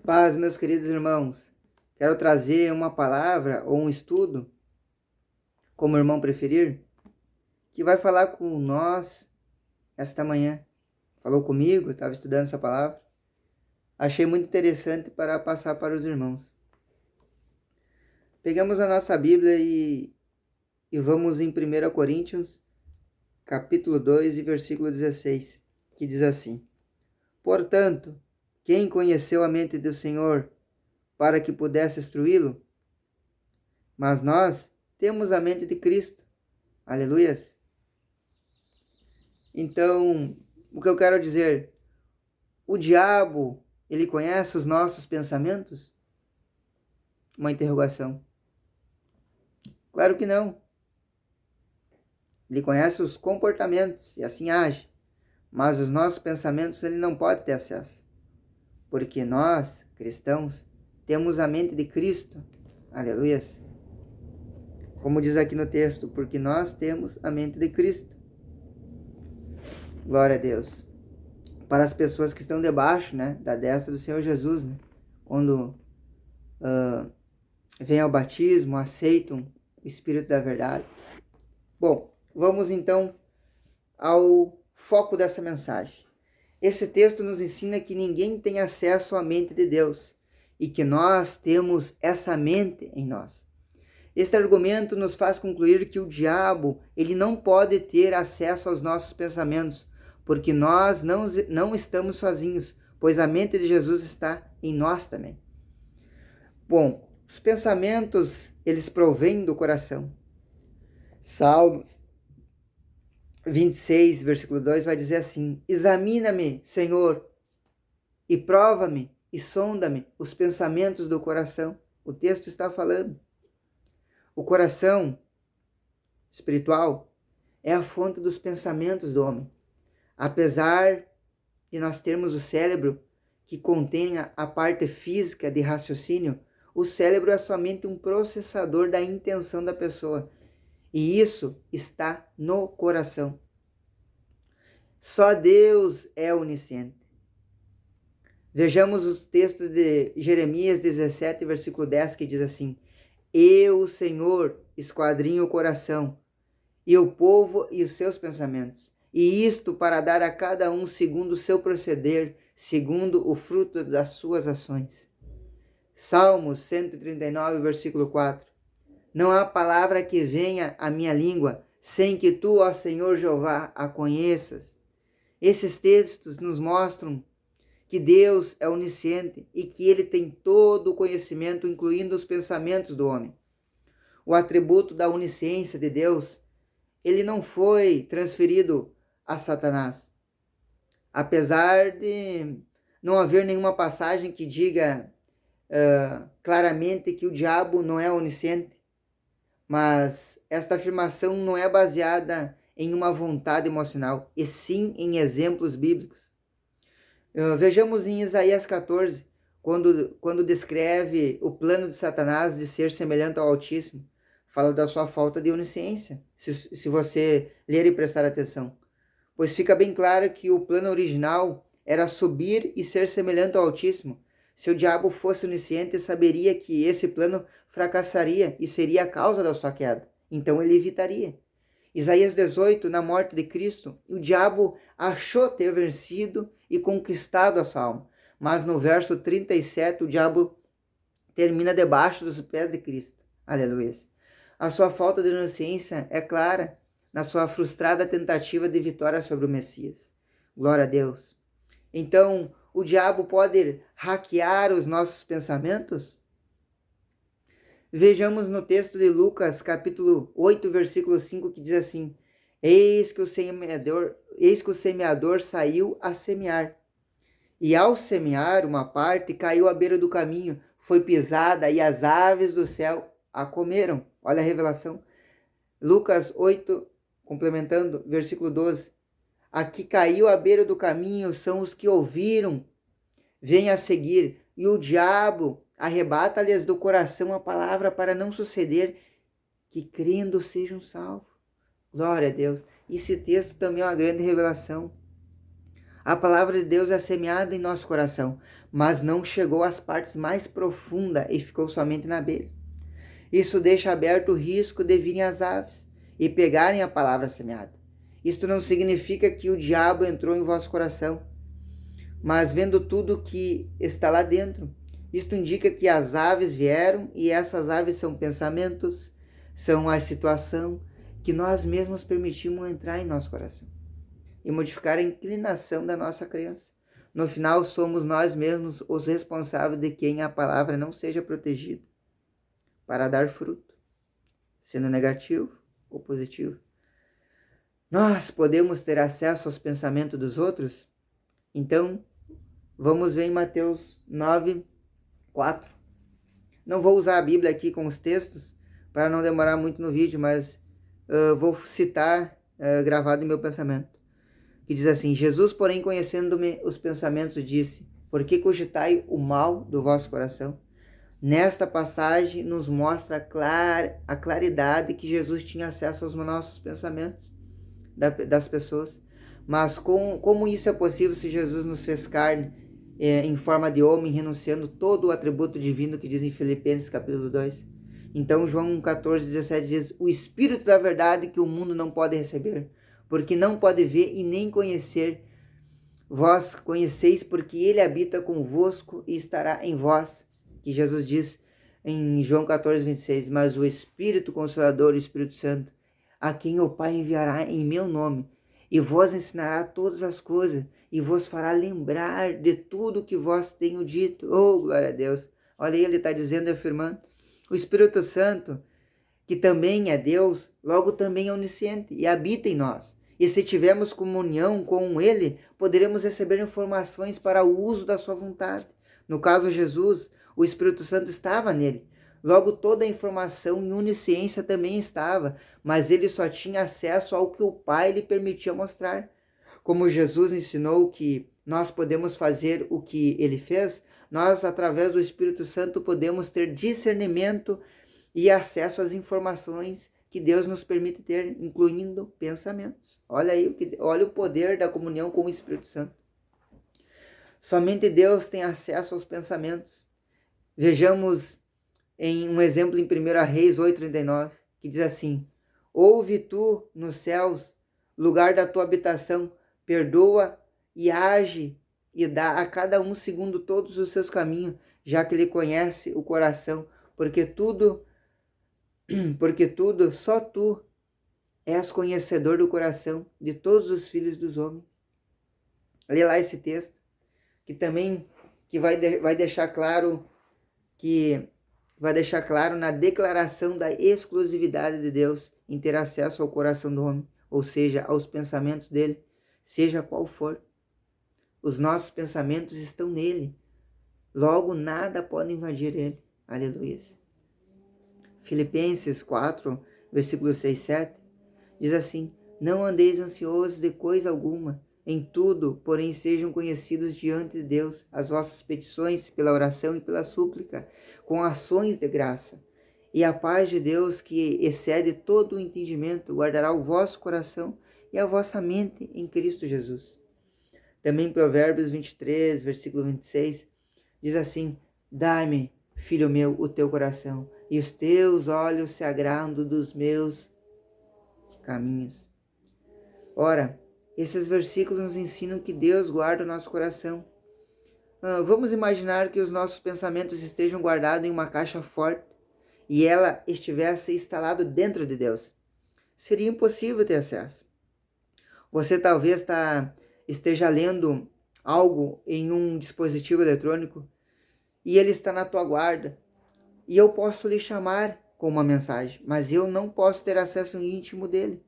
Paz, meus queridos irmãos. Quero trazer uma palavra ou um estudo, como o irmão preferir, que vai falar com nós esta manhã. Falou comigo, estava estudando essa palavra. Achei muito interessante para passar para os irmãos. Pegamos a nossa Bíblia e vamos em 1 Coríntios, capítulo 2 e versículo 16, que diz assim: Portanto, quem conheceu a mente do Senhor para que pudesse instruí-lo? Mas nós temos a mente de Cristo. Aleluias. Então, o que eu quero dizer? O diabo, ele conhece os nossos pensamentos? Uma interrogação. Claro que não. Ele conhece os comportamentos e assim age. Mas os nossos pensamentos ele não pode ter acesso. Porque nós, cristãos, temos a mente de Cristo. Aleluias. Como diz aqui no texto, porque nós temos a mente de Cristo. Glória a Deus. Para as pessoas que estão debaixo, da destra do Senhor Jesus, quando vêm ao batismo, aceitam o Espírito da verdade. Bom, vamos então ao foco dessa mensagem. Esse texto nos ensina que ninguém tem acesso à mente de Deus e que nós temos essa mente em nós. Este argumento nos faz concluir que o diabo ele não pode ter acesso aos nossos pensamentos, porque nós não estamos sozinhos, pois a mente de Jesus está em nós também. Bom, os pensamentos, eles provêm do coração. Salmos 26, versículo 2 vai dizer assim: Examina-me, Senhor, e prova-me, e sonda-me os pensamentos do coração. O texto está falando. O coração espiritual é a fonte dos pensamentos do homem. Apesar de nós termos o cérebro que contém a parte física de raciocínio, o cérebro é somente um processador da intenção da pessoa. E isso está no coração. Só Deus é onisciente. Vejamos os textos de Jeremias 17, versículo 10, que diz assim: Eu, o Senhor, esquadrinho o coração, e o povo e os seus pensamentos, e isto para dar a cada um segundo o seu proceder, segundo o fruto das suas ações. Salmos 139, versículo 4. Não há palavra que venha à minha língua, sem que tu, ó Senhor Jeová, a conheças. Esses textos nos mostram que Deus é onisciente e que ele tem todo o conhecimento, incluindo os pensamentos do homem. O atributo da onisciência de Deus, ele não foi transferido a Satanás. Apesar de não haver nenhuma passagem que diga claramente que o diabo não é onisciente, mas esta afirmação não é baseada em uma vontade emocional, e sim em exemplos bíblicos. Vejamos em Isaías 14, quando descreve o plano de Satanás de ser semelhante ao Altíssimo, fala da sua falta de onisciência, se você ler e prestar atenção. Pois fica bem claro que o plano original era subir e ser semelhante ao Altíssimo. Se o diabo fosse onisciente, saberia que esse plano fracassaria e seria a causa da sua queda. Então ele evitaria. Isaías 18, na morte de Cristo, o diabo achou ter vencido e conquistado a sua alma. Mas no verso 37, o diabo termina debaixo dos pés de Cristo. Aleluia. A sua falta de inocência é clara na sua frustrada tentativa de vitória sobre o Messias. Glória a Deus. Então, o diabo pode hackear os nossos pensamentos? Vejamos no texto de Lucas, capítulo 8, versículo 5, que diz assim: Eis que o semeador saiu a semear. E ao semear, uma parte caiu à beira do caminho, foi pisada e as aves do céu a comeram. Olha a revelação. Lucas 8, complementando, versículo 12. A que caiu à beira do caminho são os que ouviram, vêm a seguir, e o diabo arrebata-lhes do coração a palavra para não suceder que crendo sejam salvos. Glória a Deus. Esse texto também é uma grande revelação. A palavra de Deus é semeada em nosso coração, mas não chegou às partes mais profundas e ficou somente na beira. Isso deixa aberto o risco de virem as aves e pegarem a palavra semeada. Isto não significa que o diabo entrou em vosso coração, mas vendo tudo que está lá dentro, isto indica que as aves vieram e essas aves são pensamentos, são a situação que nós mesmos permitimos entrar em nosso coração e modificar a inclinação da nossa crença. No final, somos nós mesmos os responsáveis de quem a palavra não seja protegida para dar fruto, sendo negativo ou positivo. Nós podemos ter acesso aos pensamentos dos outros? Então, vamos ver em Mateus 9, 4. Não vou usar a Bíblia aqui com os textos, para não demorar muito no vídeo, mas vou citar gravado em meu pensamento. Que diz assim: Jesus, porém, conhecendo-me os pensamentos, disse: por que cogitai o mal do vosso coração? Nesta passagem nos mostra a claridade que Jesus tinha acesso aos nossos pensamentos das pessoas. Mas como isso é possível se Jesus nos fez carne em forma de homem, renunciando todo o atributo divino que diz em Filipenses capítulo 2? Então João 14, 17 diz: o Espírito da verdade que o mundo não pode receber, porque não pode ver e nem conhecer. Vós conheceis porque ele habita convosco e estará em vós. Que Jesus diz em João 14, 26, mas o Espírito Consolador, o Espírito Santo, a quem o Pai enviará em meu nome, e vos ensinará todas as coisas, e vos fará lembrar de tudo que vos tenho dito. Oh, glória a Deus! Olha aí, ele está dizendo e afirmando. O Espírito Santo, que também é Deus, logo também é onisciente e habita em nós. E se tivermos comunhão com ele, poderemos receber informações para o uso da sua vontade. No caso Jesus, o Espírito Santo estava nele. Logo, toda a informação e onisciência também estava, mas ele só tinha acesso ao que o Pai lhe permitia mostrar. Como Jesus ensinou que nós podemos fazer o que ele fez, nós, através do Espírito Santo, podemos ter discernimento e acesso às informações que Deus nos permite ter, incluindo pensamentos. Olha aí, olha o poder da comunhão com o Espírito Santo. Somente Deus tem acesso aos pensamentos. Vejamos em um exemplo em 1 Reis 8:39, que diz assim: ouve tu nos céus, lugar da tua habitação, perdoa e age e dá a cada um segundo todos os seus caminhos, já que ele conhece o coração, porque tudo, só tu és conhecedor do coração de todos os filhos dos homens. Lê lá esse texto, que também vai deixar claro na declaração da exclusividade de Deus em ter acesso ao coração do homem, ou seja, aos pensamentos dele, seja qual for. Os nossos pensamentos estão nele, logo nada pode invadir ele. Aleluia. Filipenses 4, versículos 6 e 7, diz assim: não andeis ansiosos de coisa alguma, em tudo, porém, sejam conhecidos diante de Deus as vossas petições pela oração e pela súplica, com ações de graça. E a paz de Deus, que excede todo o entendimento, guardará o vosso coração e a vossa mente em Cristo Jesus. Também Provérbios 23, versículo 26, diz assim: dai-me, filho meu, o teu coração, e os teus olhos se agradam dos meus caminhos. Ora, esses versículos nos ensinam que Deus guarda o nosso coração. Vamos imaginar que os nossos pensamentos estejam guardados em uma caixa forte e ela estivesse instalada dentro de Deus. Seria impossível ter acesso. Você talvez esteja lendo algo em um dispositivo eletrônico e ele está na tua guarda. E eu posso lhe chamar com uma mensagem, mas eu não posso ter acesso íntimo dele.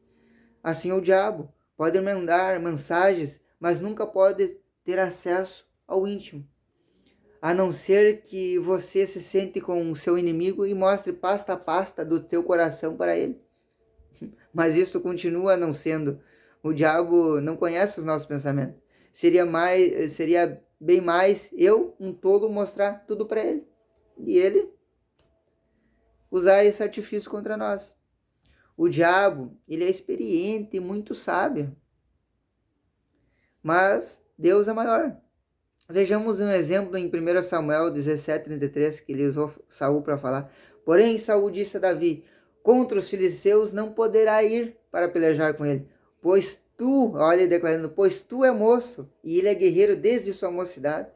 Assim o diabo pode mandar mensagens, mas nunca pode ter acesso ao íntimo. A não ser que você se sente com o seu inimigo e mostre pasta a pasta do teu coração para ele. Mas isso continua não sendo. O diabo não conhece os nossos pensamentos. Seria bem mais eu, um tolo, mostrar tudo para ele. E ele usar esse artifício contra nós. O diabo, ele é experiente e muito sábio. Mas Deus é maior. Vejamos um exemplo em 1 Samuel 17:33, que ele usou Saul para falar. Porém, Saul disse a Davi: contra os filisteus não poderá ir para pelejar com ele, pois tu, olha ele declarando, pois tu é moço, e ele é guerreiro desde sua mocidade.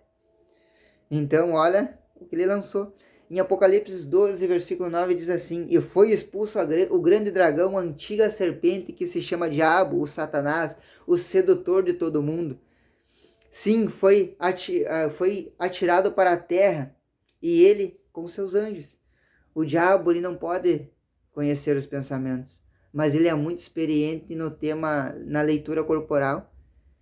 Então, olha o que ele lançou. Em Apocalipse 12, versículo 9, diz assim: e foi expulso o grande dragão, a antiga serpente que se chama Diabo, o Satanás, o sedutor de todo mundo. Sim, foi atirado para a terra, e ele com seus anjos. O diabo ele não pode conhecer os pensamentos, mas ele é muito experiente no tema, na leitura corporal.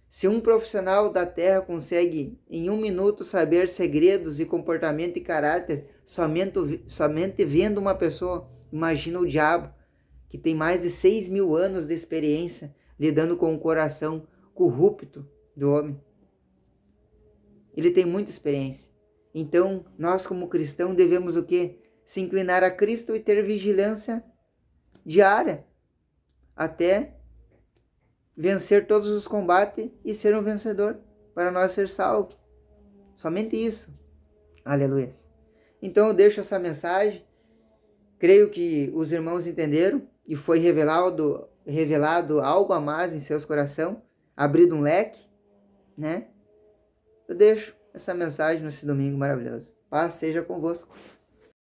Se um profissional da terra consegue em 1 minuto saber segredos de comportamento e caráter somente vendo uma pessoa, imagina o diabo, que tem mais de 6.000 anos de experiência lidando com o coração corrupto do homem. Ele tem muita experiência. Então, nós como cristãos devemos o quê? Se inclinar a Cristo e ter vigilância diária até vencer todos os combates e ser um vencedor para nós ser salvos. Somente isso. Aleluia. Então eu deixo essa mensagem. Creio que os irmãos entenderam e foi revelado algo a mais em seus corações, abrido um leque, né? Eu deixo essa mensagem nesse domingo maravilhoso. Paz seja convosco.